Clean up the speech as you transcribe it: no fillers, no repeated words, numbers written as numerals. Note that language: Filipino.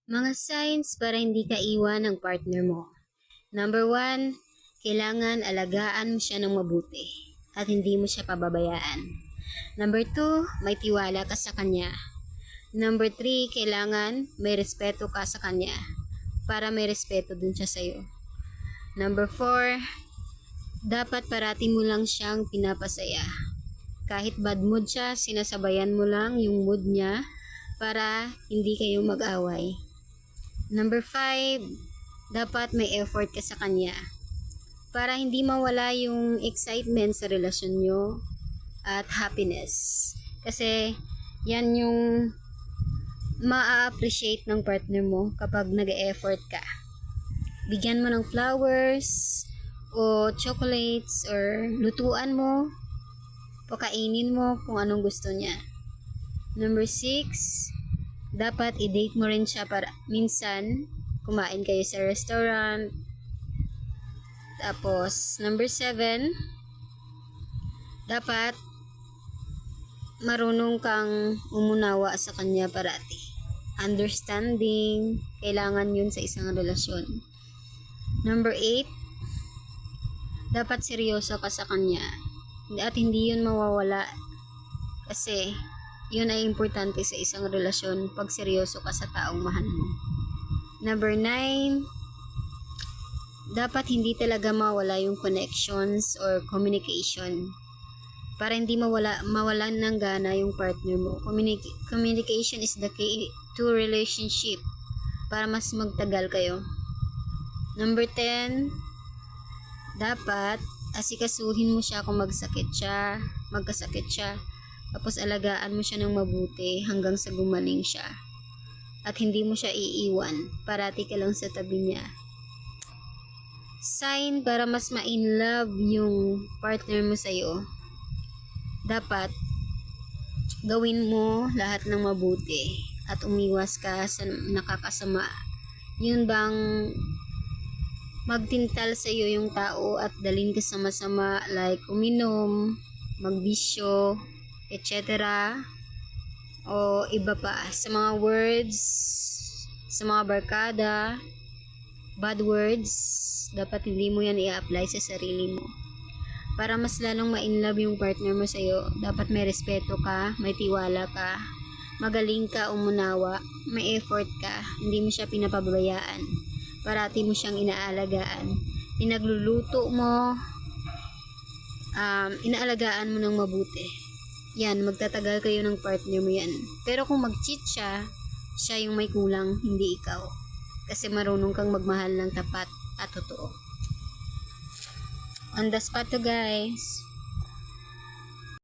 Mga signs para hindi ka iwan ng partner mo. Number 1, kailangan alagaan mo siya ng mabuti at hindi mo siya pababayaan. Number 2, may tiwala ka sa kanya. Number 3, kailangan may respeto ka sa kanya para may respeto din siya sa'yo. Number 4, dapat parati mo lang siyang pinapasaya. Kahit bad mood siya, sinasabayan mo lang yung mood niya para hindi kayo mag-away. Number 5, dapat may effort ka sa kanya para hindi mawala yung excitement sa relasyon nyo at happiness. Kasi yan yung ma-appreciate ng partner mo kapag nag-effort ka. Bigyan mo ng flowers o chocolates or lutuan mo, pakainin mo kung anong gusto niya. Number 6, dapat i-date mo rin siya para minsan kumain kayo sa restaurant. Tapos, number 7, dapat marunong kang umunawa sa kanya parati. Understanding, kailangan yun sa isang relasyon. Number 8, dapat seryoso ka sa kanya. At hindi yun mawawala kasi yun ay importante sa isang relasyon pag seryoso ka sa taong mahal mo. Number 9, dapat hindi talaga mawala yung connections or communication. Para hindi mawalan ng gana yung partner mo. Communication is the key to relationship para mas magtagal kayo. Number 10, dapat asikasuhin mo siya kung magkasakit siya. Tapos alagaan mo siya ng mabuti hanggang sa gumaling siya. At hindi mo siya iiwan. Parati ka lang sa tabi niya. Sign para mas ma-in love yung partner mo sa'yo. Dapat gawin mo lahat ng mabuti at umiwas ka sa nakakasama. Yun bang magtintal sa'yo yung tao at dalhin ka sa masama like uminom, magbisyo, etc. O iba pa sa mga words, sa mga barkada, bad words, dapat hindi mo yan i-apply sa sarili mo. Para mas lalong ma-inlove yung partner mo sa'yo, dapat may respeto ka, may tiwala ka, magaling ka umunawa, may effort ka, hindi mo siya pinapabayaan, parati mo siyang inaalagaan, pinagluluto mo, inaalagaan mo ng mabuti. Yan, magtatagal kayo ng partner mo yan. Pero kung mag-cheat siya yung may kulang, hindi ikaw. Kasi marunong kang magmahal ng tapat at totoo. On the spot to guys.